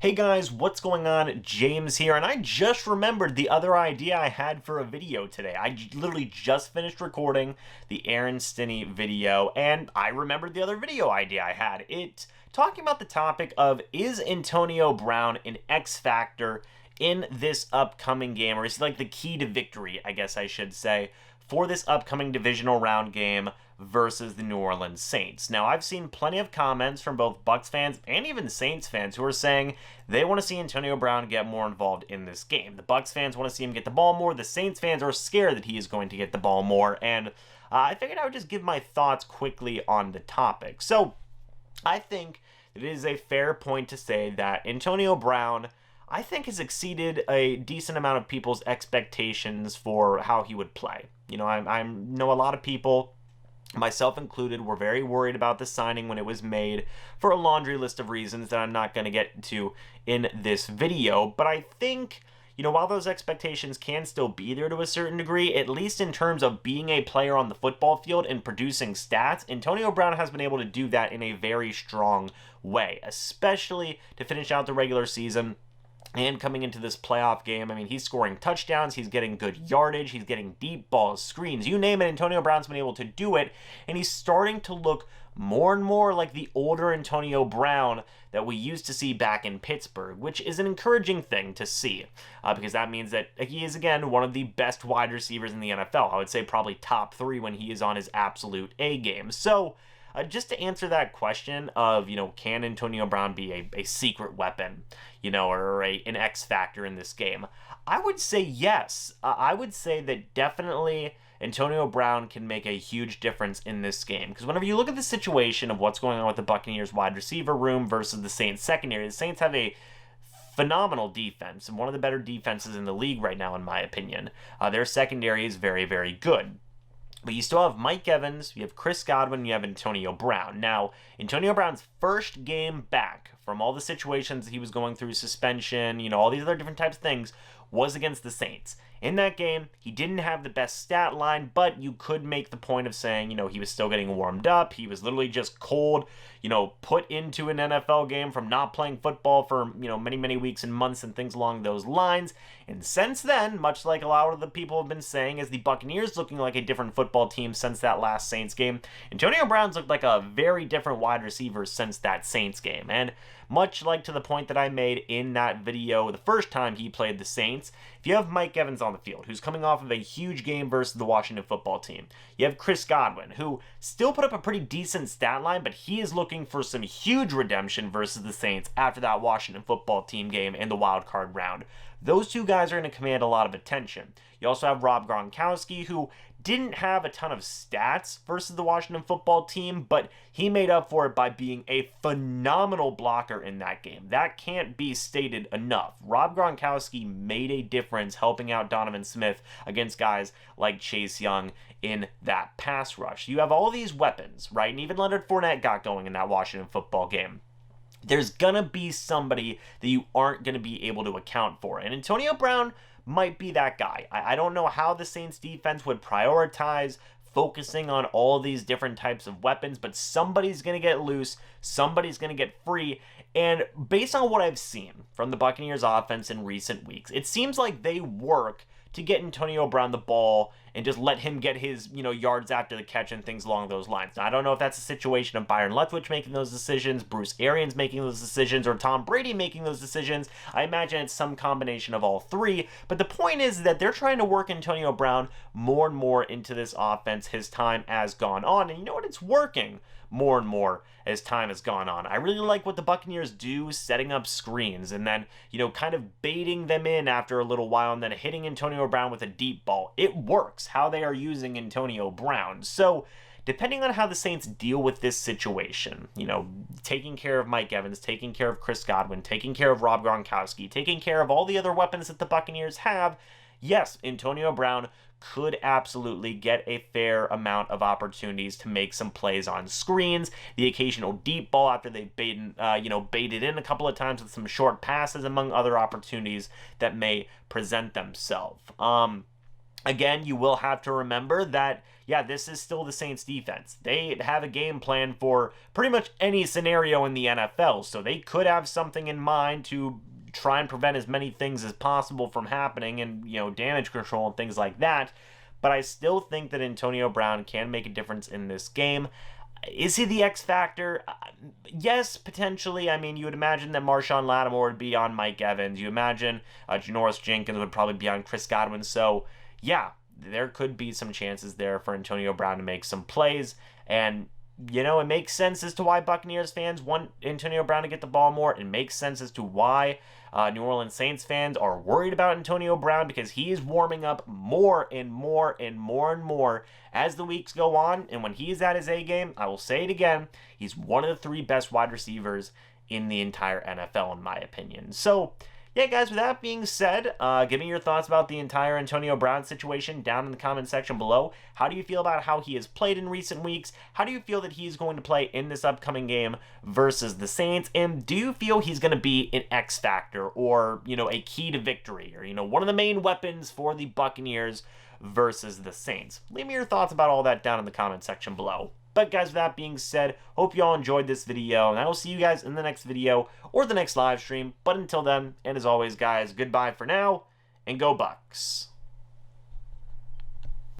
Hey guys, what's going on? James here, and I just remembered the other idea I had for a video today. I literally just finished recording the Aaron Stinney video, and I remembered the other video idea I had. It talking about the topic of, is Antonio Brown an X factor in this upcoming game, or is he like the key to victory, I guess I should say, for this upcoming divisional round game versus the New Orleans Saints. Now, I've seen plenty of comments from both Bucs fans and even Saints fans who are saying they want to see Antonio Brown get more involved in this game. The Bucs fans want to see him get the ball more. The Saints fans are scared that he is going to get the ball more. And I figured I would just give my thoughts quickly on the topic. So, I think it is a fair point to say that Antonio Brown, I think, has exceeded a decent amount of people's expectations for how he would play. You know, I know a lot of people, myself included, were very worried about the signing when it was made for a laundry list of reasons that I'm not going to get to in this video. But I think, you know, while those expectations can still be there to a certain degree, at least in terms of being a player on the football field and producing stats, Antonio Brown has been able to do that in a very strong way, especially to finish out the regular season. And coming into this playoff game, I mean, he's scoring touchdowns, he's getting good yardage, he's getting deep balls, screens, you name it, Antonio Brown's been able to do it, and he's starting to look more and more like the older Antonio Brown that we used to see back in Pittsburgh, which is an encouraging thing to see, because that means that he is, again, one of the best wide receivers in the NFL. I would say probably top 3 when he is on his absolute A game. So, just to answer that question of, you know, can Antonio Brown be a secret weapon, you know, or an X factor in this game? I would say yes. I would say that definitely Antonio Brown can make a huge difference in this game. Because whenever you look at the situation of what's going on with the Buccaneers wide receiver room versus the Saints secondary, the Saints have a phenomenal defense and one of the better defenses in the league right now, in my opinion. Their secondary is very, very good. But you still have Mike Evans, you have Chris Godwin, you have Antonio Brown. Now, Antonio Brown's first game back from all the situations that he was going through, suspension, you know, all these other different types of things, was against the Saints. In that game, he didn't have the best stat line, but you could make the point of saying, you know, he was still getting warmed up. He was literally just cold, you know, put into an NFL game from not playing football for, you know, many, many weeks and months and things along those lines. And since then, much like a lot of the people have been saying, as the Buccaneers looking like a different football team since that last Saints game, Antonio Brown's looked like a very different wide receiver since that Saints game. And much like to the point that I made in that video the first time he played the Saints, if you have Mike Evans on the field, who's coming off of a huge game versus the Washington football team, you have Chris Godwin, who still put up a pretty decent stat line, but he is looking for some huge redemption versus the Saints after that Washington football team game in the wild card round. Those two guys are going to command a lot of attention. You also have Rob Gronkowski, who didn't have a ton of stats versus the Washington football team, but he made up for it by being a phenomenal blocker in that game. That can't be stated enough. Rob Gronkowski made a difference helping out Donovan Smith against guys like Chase Young in that pass rush. You have all these weapons, right? And even Leonard Fournette got going in that Washington football game. There's gonna be somebody that you aren't gonna be able to account for. And Antonio Brown might be that guy. I don't know how the Saints defense would prioritize focusing on all these different types of weapons, but somebody's going to get loose, somebody's going to get free, and based on what I've seen from the Buccaneers offense in recent weeks, it seems like they work to get Antonio Brown the ball and just let him get his, you know, yards after the catch and things along those lines. Now, I don't know if that's a situation of Byron Leftwich making those decisions, Bruce Arians making those decisions, or Tom Brady making those decisions. I imagine it's some combination of all three, but the point is that they're trying to work Antonio Brown more and more into this offense his time has gone on, and you know what? It's working more and more as time has gone on. I really like what the Buccaneers do, setting up screens and then, you know, kind of baiting them in after a little while and then hitting Antonio Brown with a deep ball. It works how they are using Antonio Brown. So, depending on how the Saints deal with this situation, you know, taking care of Mike Evans, taking care of Chris Godwin, taking care of Rob Gronkowski, taking care of all the other weapons that the Buccaneers have, yes, Antonio Brown could absolutely get a fair amount of opportunities to make some plays on screens, the occasional deep ball after they've baited in a couple of times with some short passes, among other opportunities that may present themselves. again, you will have to remember that, yeah, this is still the Saints defense. They have a game plan for pretty much any scenario in the NFL, so they could have something in mind to try and prevent as many things as possible from happening, and, damage control and things like that. But I still think that Antonio Brown can make a difference in this game. Is he the X factor? Yes, potentially. I mean, you would imagine that Marshawn Lattimore would be on Mike Evans. You imagine Janoris Jenkins would probably be on Chris Godwin. So, yeah, there could be some chances there for Antonio Brown to make some plays. And, it makes sense as to why Buccaneers fans want Antonio Brown to get the ball more. It makes sense as to why New Orleans Saints fans are worried about Antonio Brown, because he is warming up more and more and more and more as the weeks go on. And when he is at his A game, I will say it again, he's one of the 3 best wide receivers in the entire NFL, in my opinion. So, yeah, guys, with that being said, give me your thoughts about the entire Antonio Brown situation down in the comment section below. How do you feel about how he has played in recent weeks? How do you feel that he's going to play in this upcoming game versus the Saints? And do you feel he's going to be an X factor, or, a key to victory, or, one of the main weapons for the Buccaneers versus the Saints? Leave me your thoughts about all that down in the comment section below. But guys, with that being said, hope you all enjoyed this video, and I will see you guys in the next video or the next live stream. But until then, and as always, guys, goodbye for now, and go Bucs.